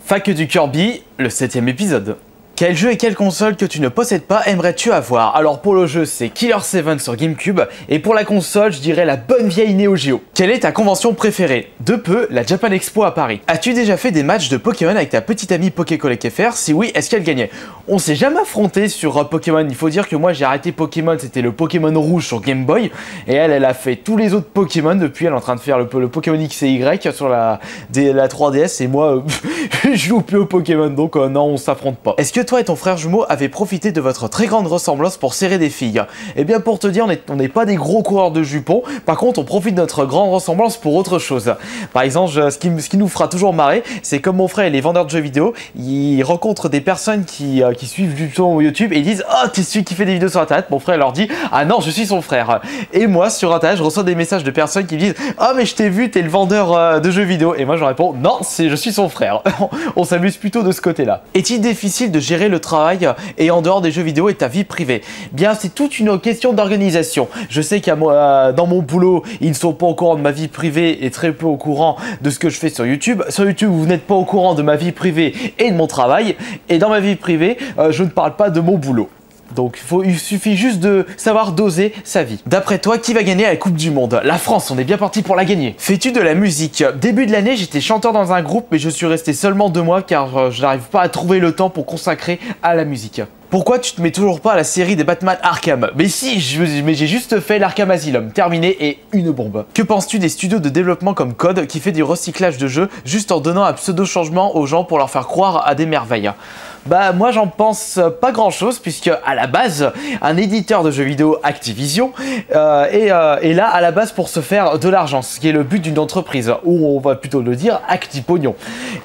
Fac du Kirby, le 7ème épisode. Quel jeu et quelle console que tu ne possèdes pas aimerais-tu avoir? Alors pour le jeu c'est Killer 7 sur GameCube et pour la console je dirais la bonne vieille Neo Geo. Quelle est ta convention préférée? De peu, la Japan Expo à Paris. As-tu déjà fait des matchs de Pokémon avec ta petite amie Pokécollect FR? Si oui, est-ce qu'elle gagnait? On s'est jamais affronté sur Pokémon, il faut dire que moi j'ai arrêté Pokémon, c'était le Pokémon rouge sur Game Boy et elle a fait tous les autres Pokémon depuis, elle est en train de faire le Pokémon X et Y sur la 3DS et moi je joue plus au Pokémon donc non on s'affronte pas. Est-ce que toi et ton frère jumeau avez profité de votre très grande ressemblance pour serrer des filles? Eh bien pour te dire, on n'est pas des gros coureurs de jupons, par contre on profite de notre grande ressemblance pour autre chose. Par exemple, ce qui nous fera toujours marrer, c'est comme mon frère il est vendeur de jeux vidéo, il rencontre des personnes qui suivent du ton YouTube et ils disent « Oh, t'es celui qui fait des vidéos sur internet ?» Mon frère leur dit « Ah non, je suis son frère. » Et moi sur internet, je reçois des messages de personnes qui me disent « Oh mais je t'ai vu, t'es le vendeur de jeux vidéo. » Et moi je réponds « Non, je suis son frère. » On s'amuse plutôt de ce côté-là. Est-il difficile de gérer le travail et en dehors des jeux vidéo et ta vie privée? Bien, c'est toute une question d'organisation. Je sais qu'à moi, dans mon boulot, ils ne sont pas au courant de ma vie privée et très peu au courant de ce que je fais sur YouTube. Sur YouTube, vous n'êtes pas au courant de ma vie privée et de mon travail. Et dans ma vie privée, je ne parle pas de mon boulot. Donc il suffit juste de savoir doser sa vie. D'après toi, qui va gagner à la Coupe du Monde? La France, on est bien parti pour la gagner. Fais-tu de la musique? Début de l'année, j'étais chanteur dans un groupe, mais je suis resté seulement 2 mois car je n'arrive pas à trouver le temps pour consacrer à la musique. Pourquoi tu te mets toujours pas à la série des Batman Arkham? Mais si, mais j'ai juste fait l'Arkham Asylum, terminé et une bombe. Que penses-tu des studios de développement comme Code qui fait du recyclage de jeux juste en donnant un pseudo-changement aux gens pour leur faire croire à des merveilles? Bah moi j'en pense pas grand chose puisque à la base un éditeur de jeux vidéo Activision est là à la base pour se faire de l'argent, ce qui est le but d'une entreprise, ou on va plutôt le dire Actipognon.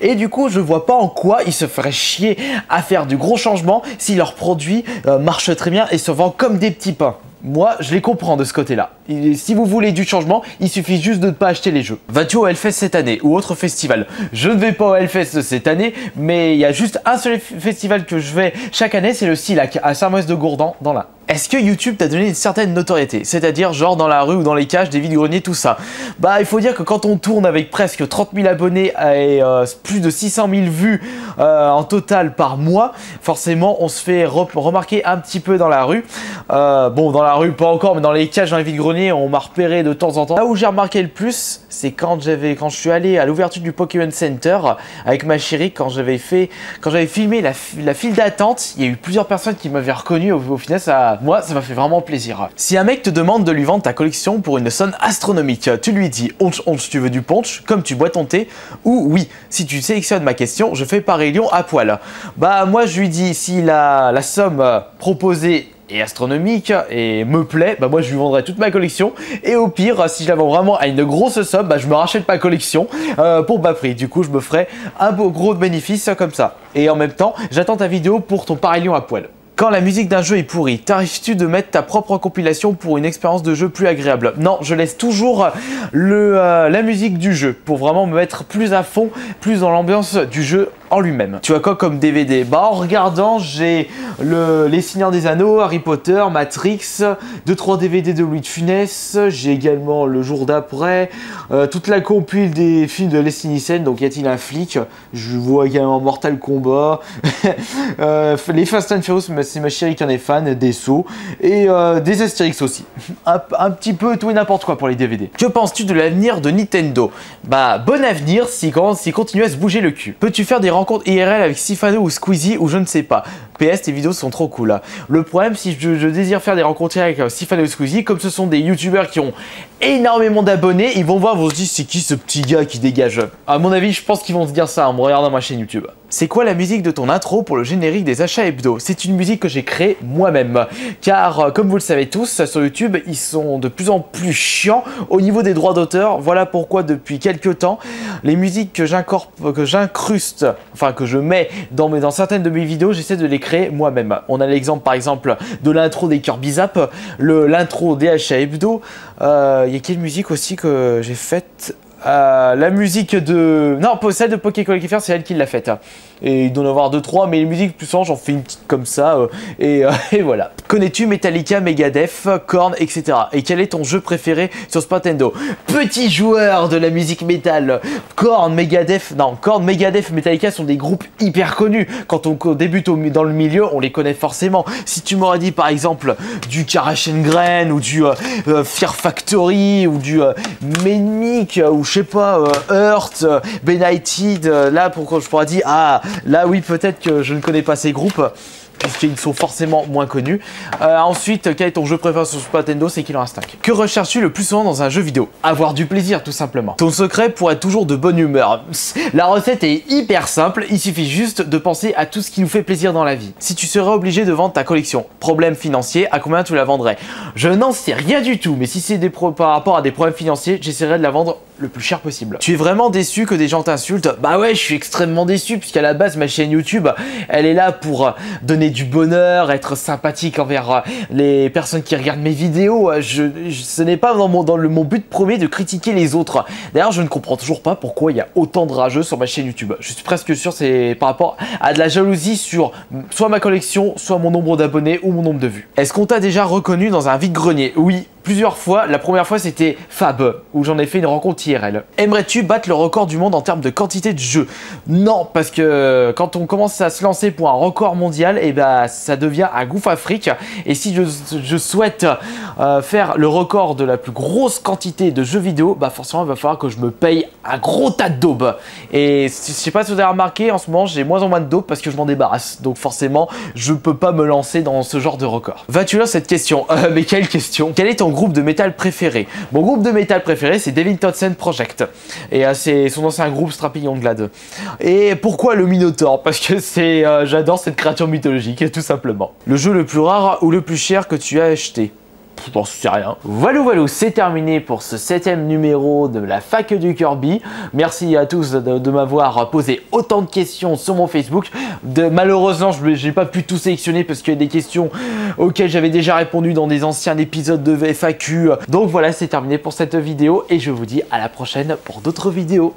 Et du coup je vois pas en quoi ils se feraient chier à faire du gros changement si leurs produits marchent très bien et se vendent comme des petits pains. Moi, je les comprends de ce côté-là. Si vous voulez du changement, il suffit juste de ne pas acheter les jeux. Vas-tu au Hellfest cette année ou autre festival? Je ne vais pas au Hellfest cette année, mais il y a juste un seul festival que je vais chaque année, c'est le SILAC à Saint-Maurice-de-Gourdan dans l'Ain. Est-ce que YouTube t'a donné une certaine notoriété? C'est-à-dire genre dans la rue ou dans les cages, des vides-greniers, tout ça? Bah il faut dire que quand on tourne avec presque 30 000 abonnés et plus de 600 000 vues en total par mois, forcément on se fait remarquer un petit peu dans la rue. Bon dans la rue pas encore, mais dans les cages, dans les vides-greniers, on m'a repéré de temps en temps. Là où j'ai remarqué le plus, c'est quand je suis allé à l'ouverture du Pokémon Center avec ma chérie, quand j'avais filmé la file d'attente, il y a eu plusieurs personnes qui m'avaient reconnu. Au final, moi, ça m'a fait vraiment plaisir. Si un mec te demande de lui vendre ta collection pour une somme astronomique, tu lui dis onch onch, tu veux du punch, comme tu bois ton thé, ou oui, si tu sélectionnes ma question, je fais pareil lion à poil. Bah moi je lui dis si la somme proposée est astronomique et me plaît, bah moi je lui vendrai toute ma collection et au pire si je la vends vraiment à une grosse somme, bah je me rachète ma collection pour bas prix. Du coup je me ferai un beau gros bénéfice comme ça. Et en même temps j'attends ta vidéo pour ton pareil lion à poil. Quand la musique d'un jeu est pourrie, t'arrives-tu de mettre ta propre compilation pour une expérience de jeu plus agréable? Non, je laisse toujours la musique du jeu pour vraiment me mettre plus à fond, plus dans l'ambiance du jeu en lui-même. Tu as quoi comme DVD? Bah en regardant, j'ai Les Seigneurs des Anneaux, Harry Potter, Matrix, 2-3 DVD de Louis de Funès, j'ai également Le Jour d'après, toute la compile des films de Leslie Nielsen, donc Y a-t-il un flic? Je vois également Mortal Kombat, les Fast and Furious, c'est ma chérie qui en est fan, des sauts, et des Astérix aussi. un petit peu tout et n'importe quoi pour les DVD. Que penses-tu de l'avenir de Nintendo? Bah bon avenir s'il continue à se bouger le cul. Peux-tu faire des rencontres IRL avec Sifano ou Squeezie ou je ne sais pas? PS, tes vidéos sont trop cool. Le problème, si je désire faire des rencontres avec Sifano ou Squeezie, comme ce sont des youtubeurs qui ont énormément d'abonnés, ils vont voir, vont se dire c'est qui ce petit gars qui dégage? À mon avis, je pense qu'ils vont se dire ça en me regardant ma chaîne YouTube. C'est quoi la musique de ton intro pour le générique des achats hebdo? C'est une musique que j'ai créée moi-même. Car, comme vous le savez tous, sur YouTube, ils sont de plus en plus chiants au niveau des droits d'auteur. Voilà pourquoi, depuis quelques temps, les musiques que j'incruste, enfin que je mets dans certaines de mes vidéos, j'essaie de les créer moi-même. On a l'exemple, par exemple, de l'intro des Kirby Zap, l'intro des achats hebdo. Il y a quelle musique aussi que j'ai faite? La musique de... Non, celle de Poké Collectif, c'est elle qui l'a faite. Et il doit en avoir 2-3, mais les musiques plus souvent, j'en fais une petite comme ça. Et voilà. Connais-tu Metallica, Megadeth, Korn, etc. Et quel est ton jeu préféré sur Super Nintendo? Petit joueur de la musique métal. Korn, Megadeth, Metallica sont des groupes hyper connus. Quand on débute dans le milieu, on les connaît forcément. Si tu m'aurais dit par exemple du Karashen ou du Fear Factory ou du Manic ou je sais pas, Hurt, Benighted, là pourquoi je pourrais dire, ah là oui peut-être que je ne connais pas ces groupes puisqu'ils sont forcément moins connus. Ensuite, quel est ton jeu préféré sur Super Nintendo? C'est Killer Instinct. Que recherches-tu le plus souvent dans un jeu vidéo? Avoir du plaisir, tout simplement. Ton secret pour être toujours de bonne humeur? La recette est hyper simple, il suffit juste de penser à tout ce qui nous fait plaisir dans la vie. Si tu serais obligé de vendre ta collection, problème financier, à combien tu la vendrais? Je n'en sais rien du tout, mais si c'est par rapport à des problèmes financiers, j'essaierai de la vendre le plus cher possible. Tu es vraiment déçu que des gens t'insultent? Bah ouais, je suis extrêmement déçu, puisqu'à la base, ma chaîne YouTube, elle est là pour donner du bonheur, être sympathique envers les personnes qui regardent mes vidéos. Ce n'est pas dans mon but premier de critiquer les autres. D'ailleurs, je ne comprends toujours pas pourquoi il y a autant de rageux sur ma chaîne YouTube. Je suis presque sûr c'est par rapport à de la jalousie sur soit ma collection, soit mon nombre d'abonnés ou mon nombre de vues. Est-ce qu'on t'a déjà reconnu dans un vide-grenier? Oui. Plusieurs fois, la première fois c'était Fab, où j'en ai fait une rencontre IRL. Aimerais-tu battre le record du monde en termes de quantité de jeux? Non, parce que quand on commence à se lancer pour un record mondial, et ben ça devient un gouffre à fric. Et si je souhaite faire le record de la plus grosse quantité de jeux vidéo, bah forcément il va falloir que je me paye un gros tas de daubes. Et je sais pas si vous avez remarqué, en ce moment j'ai moins en moins de daubes parce que je m'en débarrasse. Donc forcément, je peux pas me lancer dans ce genre de record. Vas-tu là cette question? Mais quelle question? Quel est ton groupe de métal préféré? Mon groupe de métal préféré c'est Devin Townsend Project et c'est son ancien groupe Strapping Young Lad. Et pourquoi le Minotaur? Parce que j'adore cette créature mythologique tout simplement. Le jeu le plus rare ou le plus cher que tu as acheté? J'en sais rien. Voilà, c'est terminé pour ce 7e numéro de la fac du Kirby. Merci à tous de m'avoir posé autant de questions sur mon Facebook. Malheureusement, je n'ai pas pu tout sélectionner parce qu'il y a des questions auxquelles j'avais déjà répondu dans des anciens épisodes de FAQ. Donc voilà, c'est terminé pour cette vidéo et je vous dis à la prochaine pour d'autres vidéos.